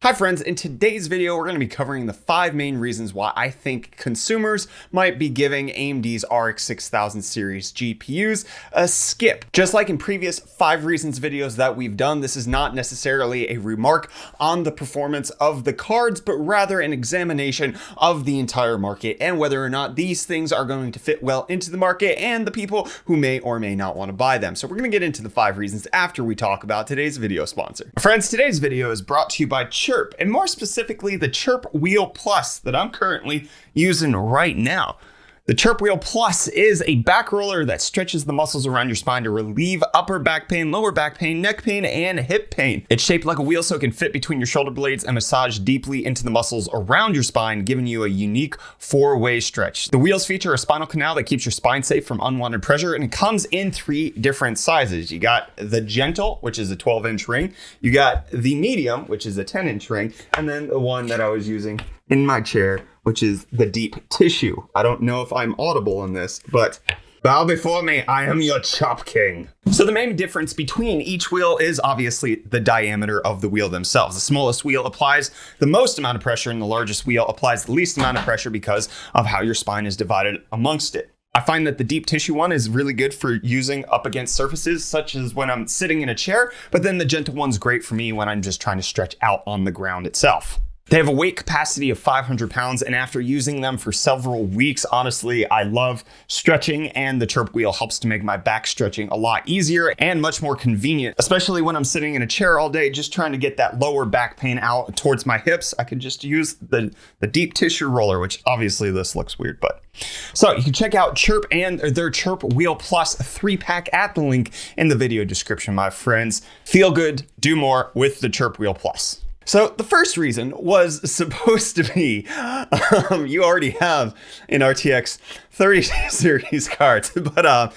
Hi friends, in today's video, we're going to be covering the 5 main reasons why I think consumers might be giving AMD's RX 6000 series GPUs a skip. Just like in previous 5 reasons videos that we've done, this is not necessarily a remark on the performance of the cards, but rather an examination of the entire market and whether or not these things are going to fit well into the market and the people who may or may not want to buy them. So we're going to get into the 5 reasons after we talk about today's video sponsor. Friends, today's video is brought to you by Chirp, and more specifically the Chirp Wheel Plus that I'm currently using right now. The Chirp Wheel Plus is a back roller that stretches the muscles around your spine to relieve upper back pain, lower back pain, neck pain, and hip pain. It's shaped like a wheel so it can fit between your shoulder blades and massage deeply into the muscles around your spine, giving you a unique 4-way stretch. The wheels feature a spinal canal that keeps your spine safe from unwanted pressure, and it comes in 3 different sizes. You got the Gentle, which is a 12-inch ring. You got the Medium, which is a 10-inch ring, and then the one that I was using in my chair, which is the Deep Tissue. I don't know if I'm audible in this, but bow before me, I am your Chop King. So the main difference between each wheel is obviously the diameter of the wheel themselves. The smallest wheel applies the most amount of pressure, and the largest wheel applies the least amount of pressure because of how your spine is divided amongst it. I find that the Deep Tissue one is really good for using up against surfaces, such as when I'm sitting in a chair, but then the Gentle one's great for me when I'm just trying to stretch out on the ground itself. They have a weight capacity of 500 pounds, and after using them for several weeks, honestly, I love stretching, and the Chirp wheel helps to make my back stretching a lot easier and much more convenient, especially when I'm sitting in a chair all day, just trying to get that lower back pain out towards my hips. I can just use the Deep Tissue roller, which obviously this looks weird, but. So you can check out Chirp and their Chirp Wheel Plus 3-pack at the link in the video description, my friends. Feel good, do more with the Chirp Wheel Plus. So the first reason was supposed to be, you already have an RTX 30 series card, but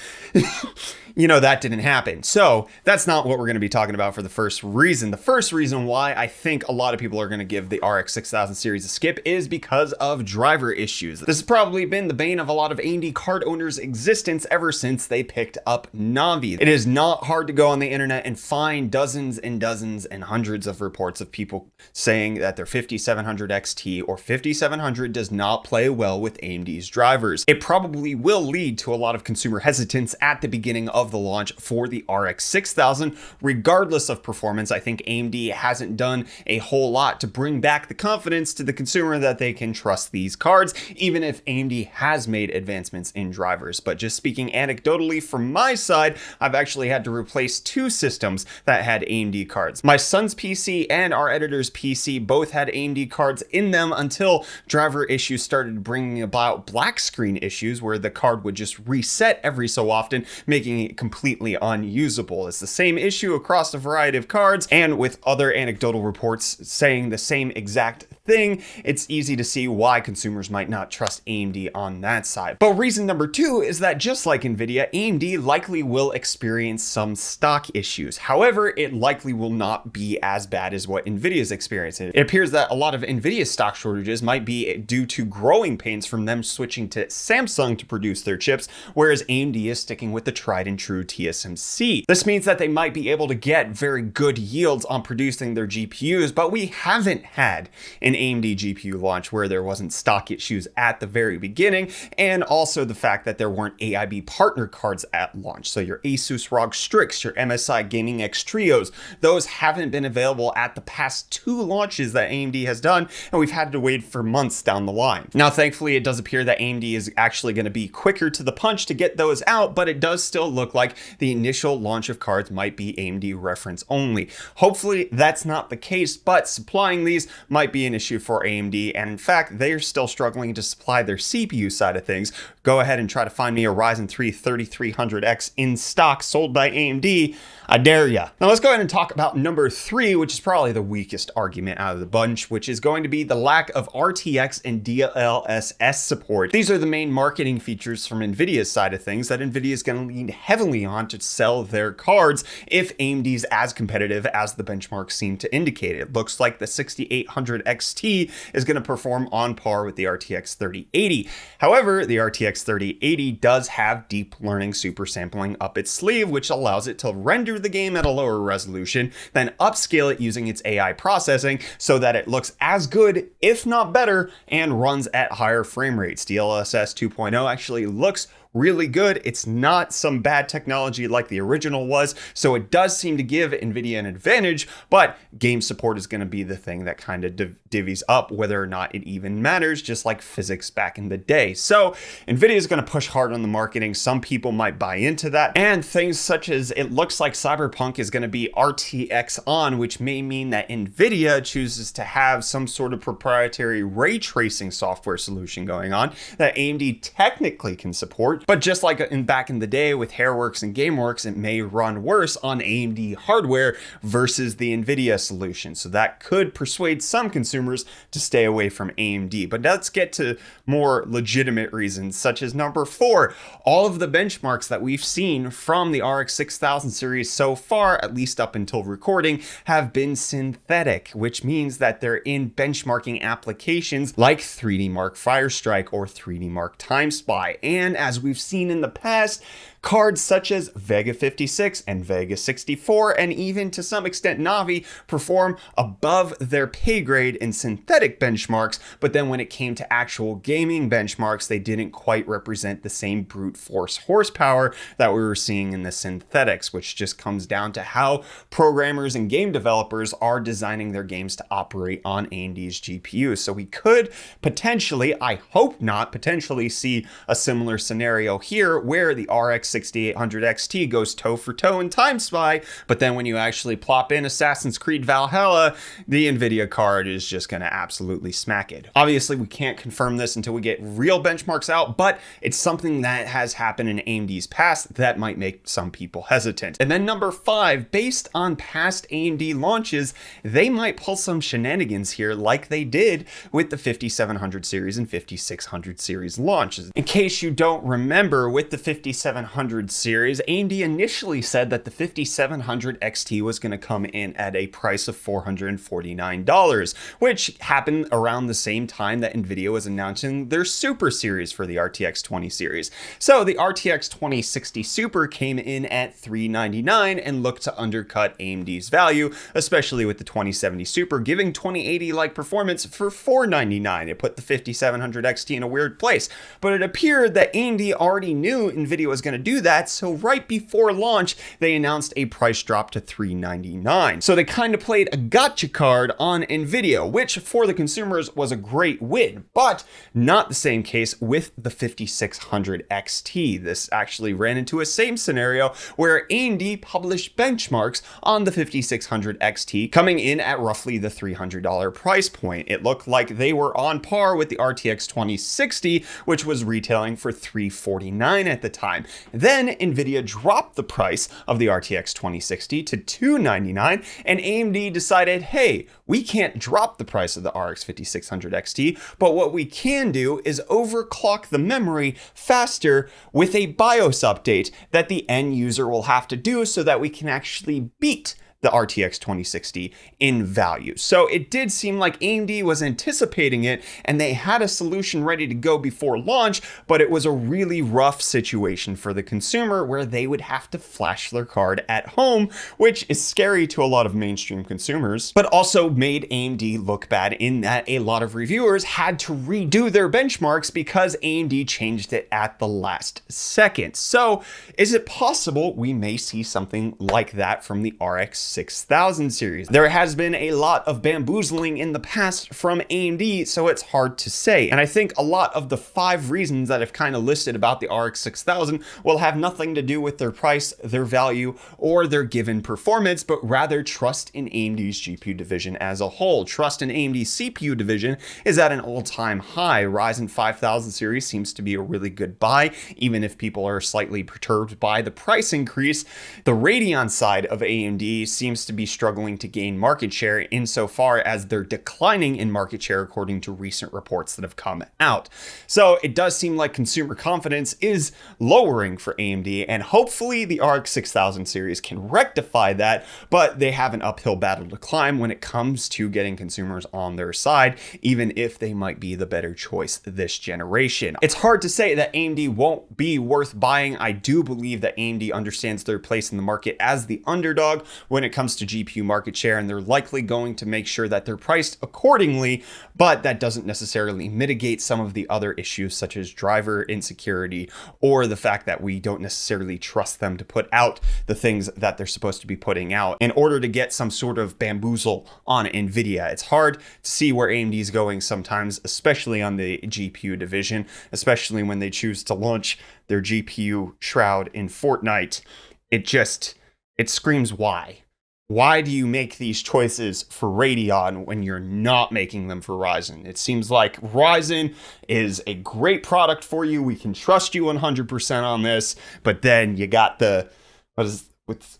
you know, that didn't happen. So that's not what we're going to be talking about for the first reason. The first reason why I think a lot of people are going to give the RX 6000 series a skip is because of driver issues. This has probably been the bane of a lot of AMD card owners' existence ever since they picked up Navi. It is not hard to go on the internet and find dozens and dozens and hundreds of reports of people saying that their 5700 XT or 5700 does not play well with AMD's drivers. It probably will lead to a lot of consumer hesitance at the beginning of the launch for the RX 6000. Regardless of performance, I think AMD hasn't done a whole lot to bring back the confidence to the consumer that they can trust these cards, even if AMD has made advancements in drivers. But just speaking anecdotally from my side, I've actually had to replace 2 systems that had AMD cards. My son's PC and our editor's PC both had AMD cards in them until driver issues started bringing about black screen issues where the card would just reset every so often, making it completely unusable. It's the same issue across a variety of cards, and with other anecdotal reports saying the same exact thing, it's easy to see why consumers might not trust AMD on that side. But reason number 2 is that just like Nvidia, AMD likely will experience some stock issues. However, it likely will not be as bad as what Nvidia's experiencing. It appears that a lot of Nvidia stock shortages might be due to growing pains from them switching to Samsung to produce their chips, whereas AMD is sticking with the tried and true TSMC. This means that they might be able to get very good yields on producing their GPUs, but we haven't had an AMD GPU launch where there wasn't stock issues at the very beginning, and also the fact that there weren't AIB partner cards at launch. So your Asus ROG Strix, your MSI Gaming X Trios, those haven't been available at the past 2 launches that AMD has done, and we've had to wait for months down the line. Now, thankfully, it does appear that AMD is actually going to be quicker to the punch to get those out, but it does still look like the initial launch of cards might be AMD reference only. Hopefully that's not the case, but supplying these might be an issue for AMD, and in fact, they're still struggling to supply their CPU side of things. Go ahead and try to find me a Ryzen 3 3300X in stock sold by AMD. I dare ya. Now let's go ahead and talk about number 3, which is probably the weakest argument out of the bunch, which is going to be the lack of RTX and DLSS support. These are the main marketing features from Nvidia's side of things that Nvidia is going to lean heavily heavily on to sell their cards if AMD's as competitive as the benchmarks seem to indicate. It looks like the 6800 XT is going to perform on par with the RTX 3080. However, the RTX 3080 does have deep learning super sampling up its sleeve, which allows it to render the game at a lower resolution, then upscale it using its AI processing so that it looks as good, if not better, and runs at higher frame rates. DLSS 2.0 actually looks really good. It's not some bad technology like the original was, so it does seem to give NVIDIA an advantage, but game support is going to be the thing that kind of divvies up whether or not it even matters, just like physics back in the day. So NVIDIA is going to push hard on the marketing. Some people might buy into that, and things such as it looks like Cyberpunk is going to be RTX on, which may mean that NVIDIA chooses to have some sort of proprietary ray tracing software solution going on that AMD technically can support. But just like back in the day with Hairworks and GameWorks, it may run worse on AMD hardware versus the NVIDIA solution. So that could persuade some consumers to stay away from AMD. But let's get to more legitimate reasons, such as number 4. All of the benchmarks that we've seen from the RX 6000 series so far, at least up until recording, have been synthetic, which means that they're in benchmarking applications like 3D Mark Firestrike or 3D Mark Time Spy. And as we've seen in the past, cards such as Vega 56 and Vega 64, and even to some extent Navi, perform above their pay grade in synthetic benchmarks, but then when it came to actual gaming benchmarks, they didn't quite represent the same brute force horsepower that we were seeing in the synthetics, which just comes down to how programmers and game developers are designing their games to operate on AMD's GPUs. So we could potentially, I hope not, potentially see a similar scenario here where the RX 6800 XT goes toe for toe in Time Spy, but then when you actually plop in Assassin's Creed Valhalla, the NVIDIA card is just going to absolutely smack it. Obviously, we can't confirm this until we get real benchmarks out, but it's something that has happened in AMD's past that might make some people hesitant. And then number 5, based on past AMD launches, they might pull some shenanigans here like they did with the 5700 series and 5600 series launches. In case you don't remember, with the 5700 series, AMD initially said that the 5700 XT was going to come in at a price of $449, which happened around the same time that NVIDIA was announcing their Super series for the RTX 20 series. So the RTX 2060 Super came in at $399 and looked to undercut AMD's value, especially with the 2070 Super giving 2080-like performance for $499. It put the 5700 XT in a weird place, but it appeared that AMD already knew NVIDIA was going to do that, so right before launch, they announced a price drop to $399. So they kind of played a gotcha card on NVIDIA, which for the consumers was a great win, but not the same case with the 5600 XT. This actually ran into a same scenario where AMD published benchmarks on the 5600 XT coming in at roughly the $300 price point. It looked like they were on par with the RTX 2060, which was retailing for $349 at the time. Then NVIDIA dropped the price of the RTX 2060 to $299, and AMD decided, hey, we can't drop the price of the RX 5600 XT, but what we can do is overclock the memory faster with a BIOS update that the end user will have to do so that we can actually beat the RTX 2060 in value. So it did seem like AMD was anticipating it and they had a solution ready to go before launch, but it was a really rough situation for the consumer where they would have to flash their card at home, which is scary to a lot of mainstream consumers, but also made AMD look bad in that a lot of reviewers had to redo their benchmarks because AMD changed it at the last second. So is it possible we may see something like that from the RX 6000 series? There has been a lot of bamboozling in the past from AMD, so it's hard to say. And I think a lot of the 5 reasons that I've kind of listed about the RX 6000 will have nothing to do with their price, their value, or their given performance, but rather trust in AMD's GPU division as a whole. Trust in AMD's CPU division is at an all-time high. Ryzen 5000 series seems to be a really good buy, even if people are slightly perturbed by the price increase. The Radeon side of AMD seems to be struggling to gain market share insofar as they're declining in market share according to recent reports that have come out. So it does seem like consumer confidence is lowering for AMD, and hopefully the RX 6000 series can rectify that, but they have an uphill battle to climb when it comes to getting consumers on their side, even if they might be the better choice this generation. It's hard to say that AMD won't be worth buying. I do believe that AMD understands their place in the market as the underdog when it comes to GPU market share, and they're likely going to make sure that they're priced accordingly, but that doesn't necessarily mitigate some of the other issues such as driver insecurity or the fact that we don't necessarily trust them to put out the things that they're supposed to be putting out in order to get some sort of bamboozle on Nvidia. It's hard to see where AMD is going sometimes, especially on the GPU division, especially when they choose to launch their GPU shroud in Fortnite. It screams why. Why do you make these choices for Radeon when you're not making them for Ryzen? It seems like Ryzen is a great product for you. We can trust you 100% on this, but then you got the,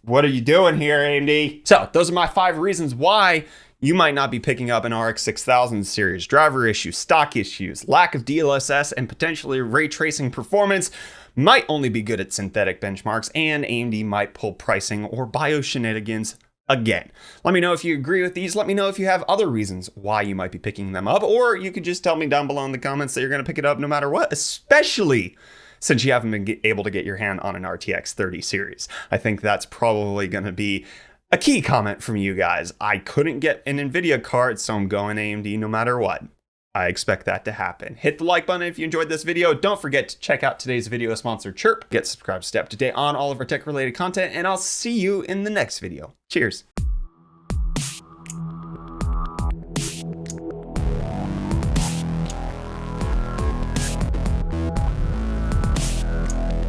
what are you doing here, AMD? So those are my 5 reasons why you might not be picking up an RX 6000 series. Driver issues, stock issues, lack of DLSS, and potentially ray tracing performance might only be good at synthetic benchmarks, and AMD might pull pricing or BIOS shenanigans again. Let me know if you agree with these. Let me know if you have other reasons why you might be picking them up, or you could just tell me down below in the comments that you're going to pick it up no matter what, especially since you haven't been able to get your hand on an RTX 30 series. I think that's probably going to be a key comment from you guys. I couldn't get an NVIDIA card, so I'm going AMD no matter what. I expect that to happen. Hit the like button if you enjoyed this video. Don't forget to check out today's video sponsor, Chirp. Get subscribed, stay up to date on all of our tech-related content, and I'll see you in the next video. Cheers.